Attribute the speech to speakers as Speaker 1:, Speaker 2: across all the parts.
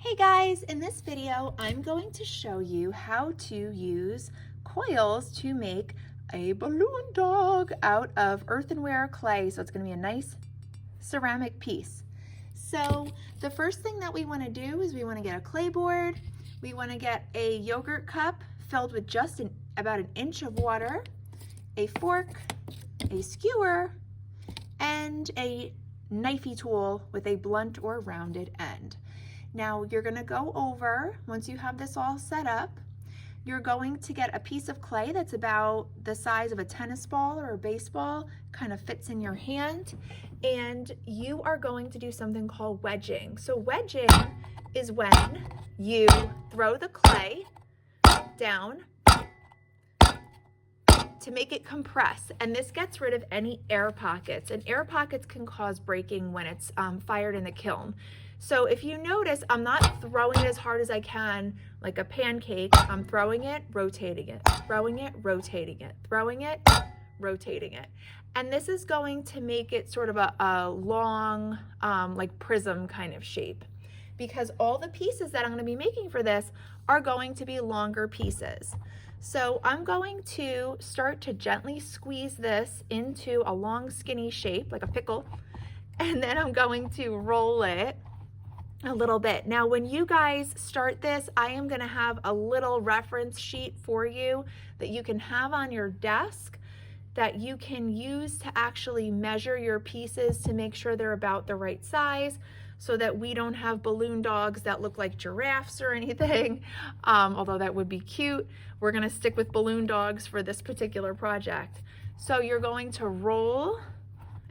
Speaker 1: Hey guys, in this video I'm going to show you how to use coils to make a balloon dog out of earthenware clay. So it's going to be a nice ceramic piece. So the first thing that we want to do is we want to get a clay board. We want to get a yogurt cup filled with just about 1 inch of water, a fork, a skewer, and a knifey tool with a blunt or rounded end. Now you're going to go over, once you have this all set up, you're going to get a piece of clay that's about the size of a tennis ball or a baseball, kind of fits in your hand, and you are going to do something called wedging. So wedging is when you throw the clay down to make it compress, and this gets rid of any air pockets, and air pockets can cause breaking when it's fired in the kiln. So if you notice, I'm not throwing it as hard as I can like a pancake. I'm throwing it, rotating it, throwing it, rotating it, throwing it, rotating it. And this is going to make it sort of a long like prism kind of shape, because all the pieces that I'm going to be making for this are going to be longer pieces. So I'm going to start to gently squeeze this into a long skinny shape like a pickle, and then I'm going to roll it a little bit. Now when you guys start this, I am going to have a little reference sheet for you that you can have on your desk that you can use to actually measure your pieces to make sure they're about the right size, so that we don't have balloon dogs that look like giraffes or anything, although that would be cute. We're going to stick with balloon dogs for this particular project. So you're going to roll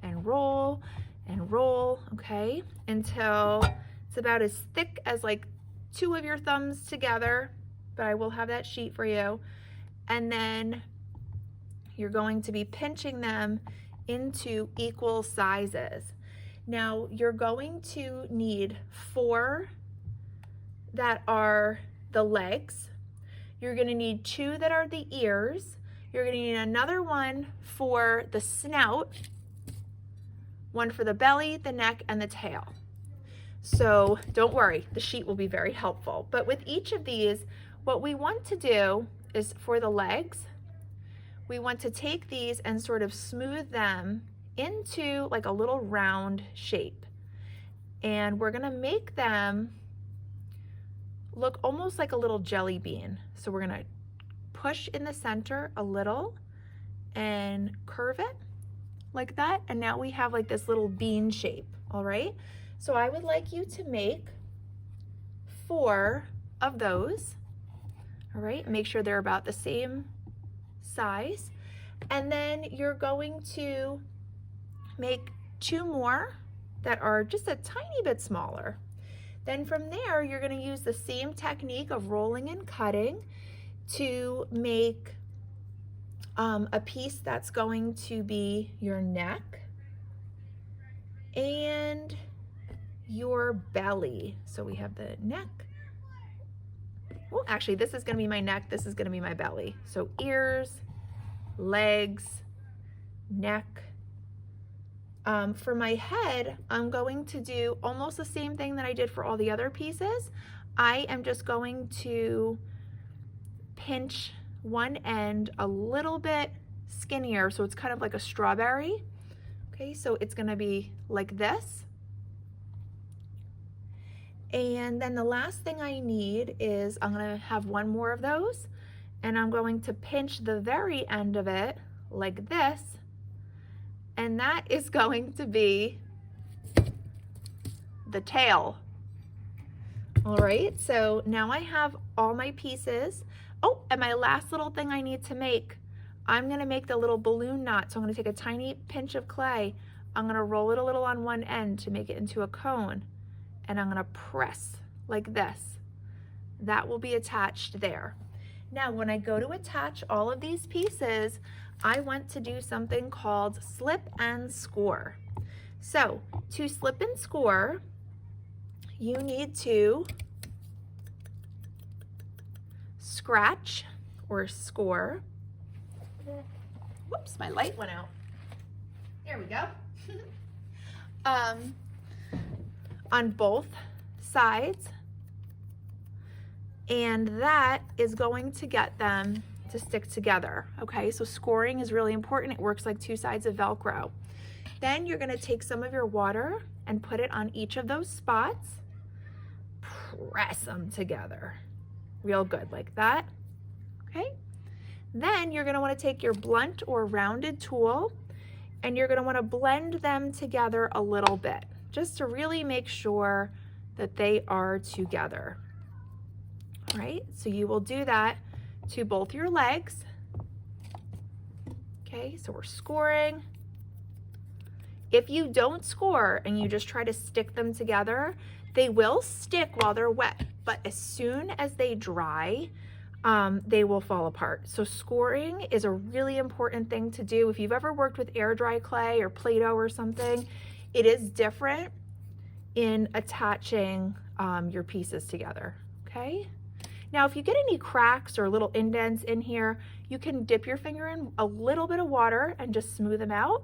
Speaker 1: and roll and roll, okay, until it's about as thick as like 2 of your thumbs together, but I will have that sheet for you. And then you're going to be pinching them into equal sizes. Now you're going to need 4 that are the legs. You're going to need 2 that are the ears. You're going to need another one for the snout, one for the belly, the neck, and the tail. So don't worry, the sheet will be very helpful. But with each of these, what we want to do is for the legs, we want to take these and sort of smooth them into like a little round shape. And we're gonna make them look almost like a little jelly bean. So we're gonna push in the center a little and curve it like that. And now we have like this little bean shape, all right? So I would like you to make 4 of those, all right? Make sure they're about the same size. And then you're going to make 2 more that are just a tiny bit smaller. Then from there, you're going to use the same technique of rolling and cutting to make a piece that's going to be your neck and your belly. So we have the neck. Well, actually, this is going to be my neck. This is going to be my belly. So ears, legs, neck. For my head, I'm going to do almost the same thing that I did for all the other pieces. I am just going to pinch one end a little bit skinnier, so it's kind of like a strawberry. Okay, so it's going to be like this. And then the last thing I need is I'm going to have 1 more of those, and I'm going to pinch the very end of it like this, and that is going to be the tail. All right, so now I have all my pieces. Oh, and my last little thing I need to make, I'm going to make the little balloon knot. So I'm going to take a tiny pinch of clay. I'm going to roll it a little on one end to make it into a cone, and I'm going to press like this. That will be attached there. Now, when I go to attach all of these pieces, I want to do something called slip and score. So to slip and score, you need to scratch or score. Whoops, my light went out. There we go. On both sides and that is going to get them to stick together. Okay, so scoring is really important. It works like two sides of Velcro. Then you're going to take some of your water and put it on each of those spots. Press them together real good like that. Okay, then you're going to want to take your blunt or rounded tool and you're going to want to blend them together a little bit just to really make sure that they are together. All right, so you will do that to both your legs. Okay, so we're scoring. If you don't score and you just try to stick them together, they will stick while they're wet, but as soon as they dry, they will fall apart. So scoring is a really important thing to do. If you've ever worked with air dry clay or Play-Doh or something, it is different in attaching your pieces together, okay? Now, if you get any cracks or little indents in here, you can dip your finger in a little bit of water and just smooth them out.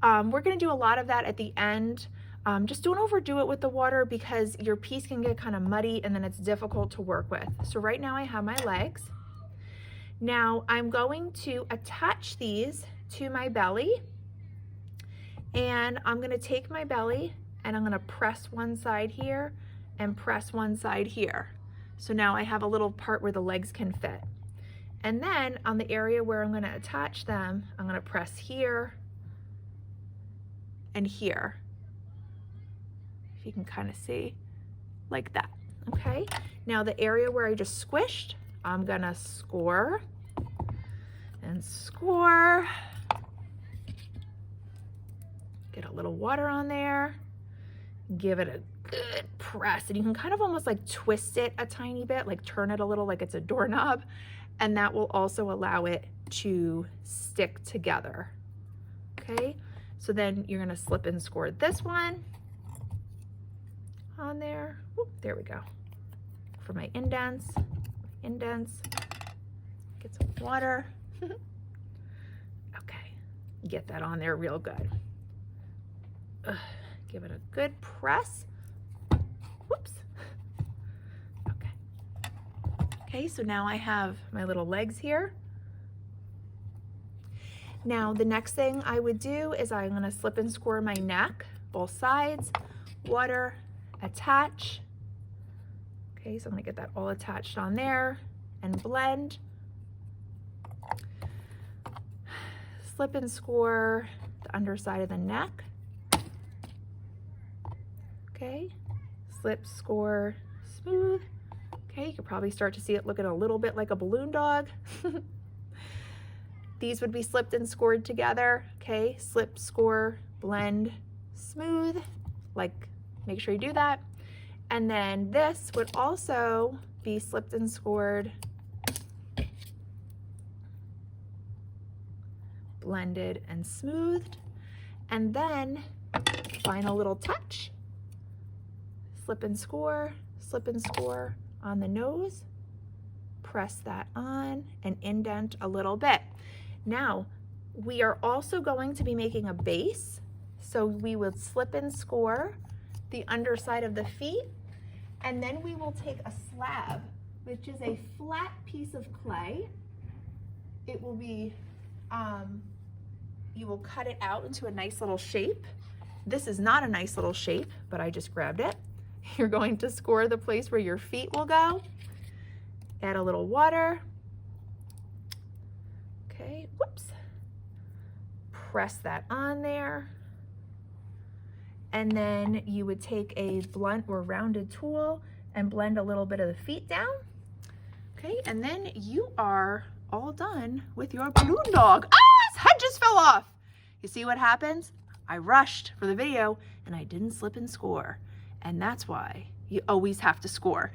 Speaker 1: We're gonna do a lot of that at the end. Just don't overdo it with the water because your piece can get kind of muddy and then it's difficult to work with. So right now I have my legs. Now I'm going to attach these to my belly, and I'm gonna take my belly and I'm gonna press one side here and press one side here. So now I have a little part where the legs can fit. And then on the area where I'm gonna attach them, I'm gonna press here and here. If you can kind of see, like that, okay? Now the area where I just squished, I'm gonna score and score. Get a little water on there, give it a good press, and you can kind of almost like twist it a tiny bit, like turn it a little like it's a doorknob, and that will also allow it to stick together, okay? So then you're gonna slip and score this one on there. Whoop, there we go. For my indents, get some water. Okay, get that on there real good. Give it a good press. Whoops. Okay. Okay, so now I have my little legs here. Now the next thing I would do is I'm gonna slip and score my neck, both sides, water, attach. Okay, so I'm gonna get that all attached on there and blend. Slip and score the underside of the neck. Okay, slip, score, smooth. Okay, you can probably start to see it looking a little bit like a balloon dog. These would be slipped and scored together. Okay, slip, score, blend, smooth, like make sure you do that. And then this would also be slipped and scored, blended and smoothed. And then final little touch, slip and score on the nose, press that on and indent a little bit. Now, we are also going to be making a base. So we will slip and score the underside of the feet, and then we will take a slab, which is a flat piece of clay. It will be, you will cut it out into a nice little shape. This is not a nice little shape, but I just grabbed it. You're going to score the place where your feet will go. Add a little water. Okay, whoops. Press that on there. And then you would take a blunt or rounded tool and blend a little bit of the feet down. Okay, and then you are all done with your balloon dog. Ah, his head just fell off. You see what happens? I rushed for the video and I didn't slip and score. And that's why you always have to score.